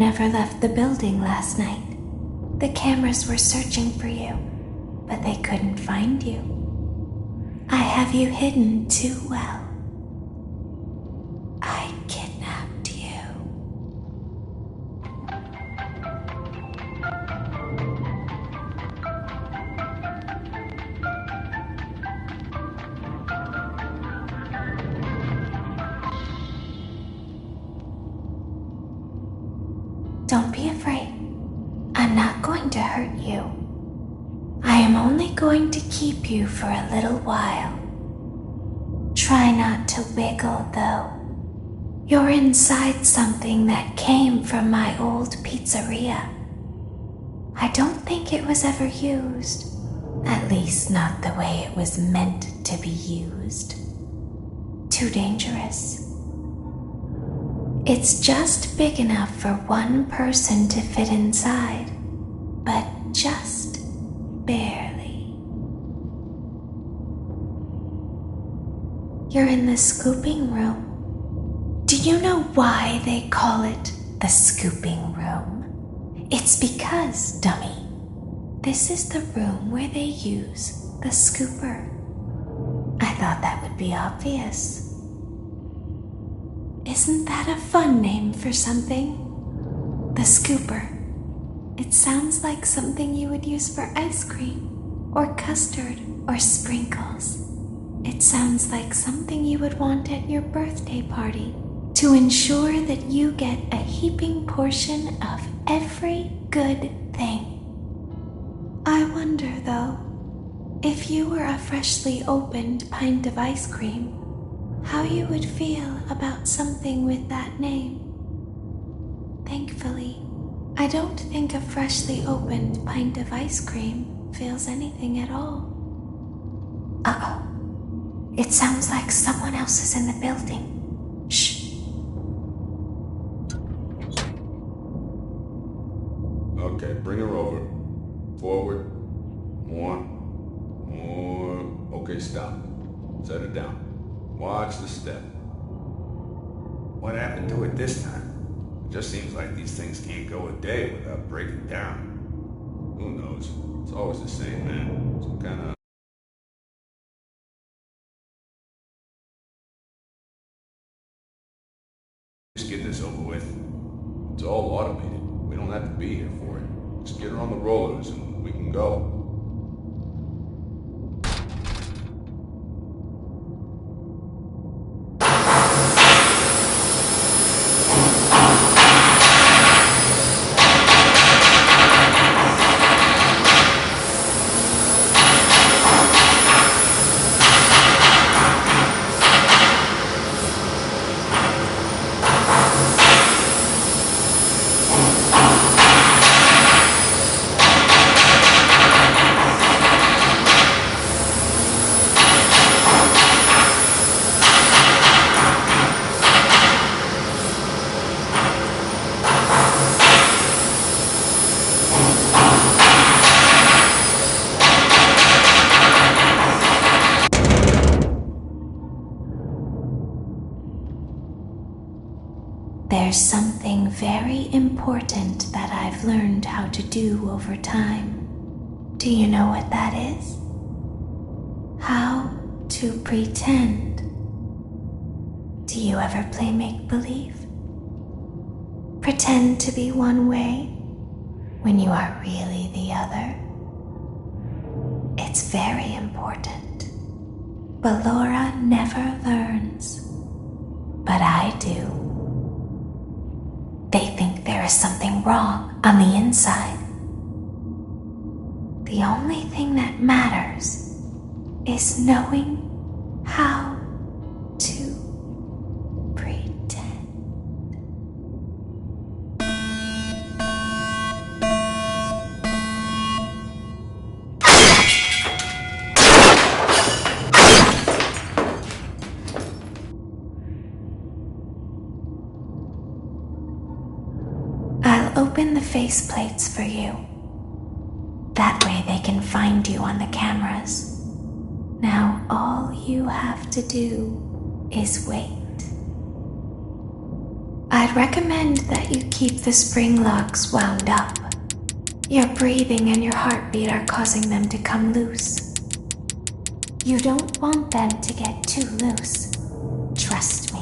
Never left the building last night. The cameras were searching for you, but they couldn't find you. I have you hidden too well. I kidnapped you. Don't be afraid. I'm not going to hurt you. I am only going to keep you for a little while. Try not to wiggle, though. You're inside something that came from my old pizzeria. I don't think it was ever used. At least not the way it was meant to be used. Too dangerous. It's just big enough for one person to fit inside, but just barely. You're in the scooping room. Do you know why they call it the scooping room? It's because, dummy, this is the room where they use the scooper. I thought that would be obvious. Isn't that a fun name for something? The scooper. It sounds like something you would use for ice cream, or custard, or sprinkles. It sounds like something you would want at your birthday party to ensure that you get a heaping portion of every good thing. I wonder, though, if you were a freshly opened pint of ice cream, how you would feel about something with that name. Thankfully, I don't think a freshly opened pint of ice cream feels anything at all. Uh-oh. It sounds like someone else is in the building. Shh. Okay, bring her over. Forward. More. Okay, stop. Set her down. Watch the step. What happened to it this time? It just seems like these things can't go a day without breaking down. Who knows? It's always the same, man. Some kind of... Just get this over with. It's all automated. We don't have to be here for it. Just get her on the rollers and we can go. There's something very important that I've learned how to do over time. Do you know what that is? How to pretend. Do you ever play make-believe? Pretend to be one way when you are really the other. It's very important. But Laura never learns. But I do. They think there is something wrong on the inside. The only thing that matters is knowing how to pretend. I'll open the faceplates for you. That way they can find you on the cameras. Now all you have to do is wait. I'd recommend that you keep the spring locks wound up. Your breathing and your heartbeat are causing them to come loose. You don't want them to get too loose. Trust me.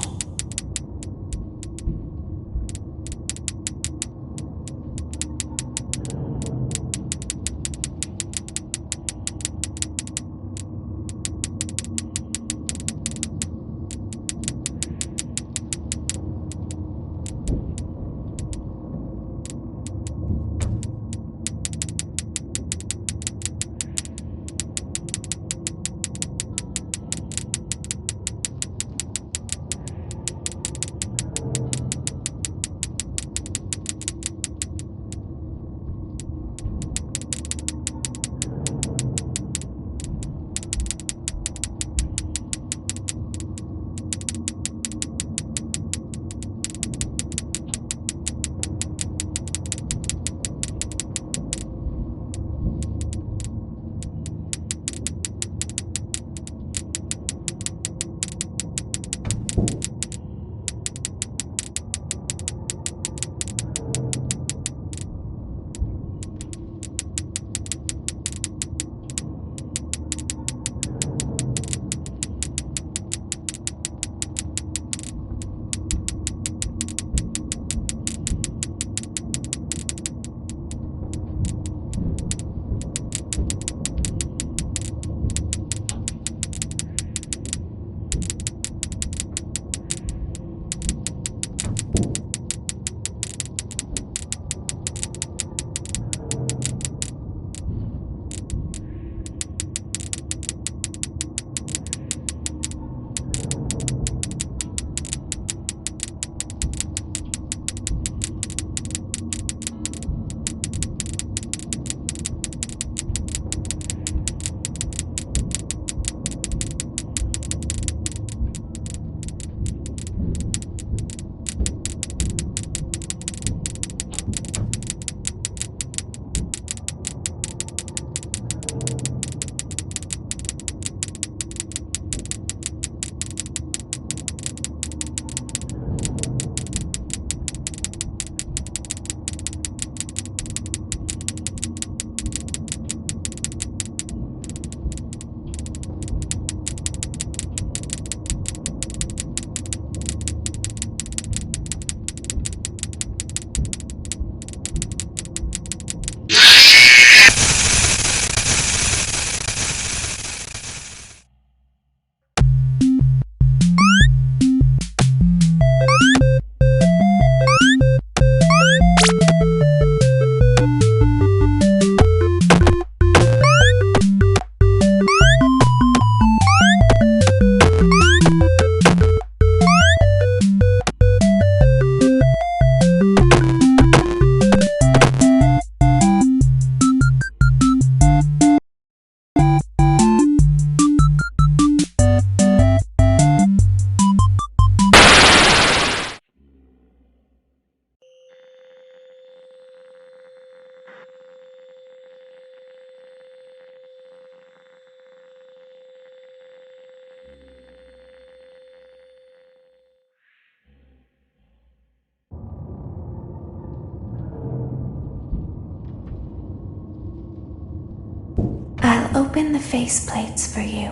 I'll open the faceplates for you.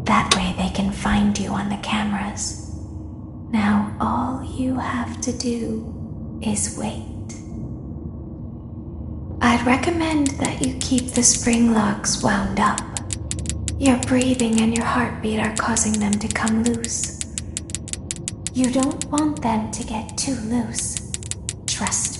That way they can find you on the cameras. Now all you have to do is wait. I'd recommend that you keep the spring locks wound up. Your breathing and your heartbeat are causing them to come loose. You don't want them to get too loose. Trust me.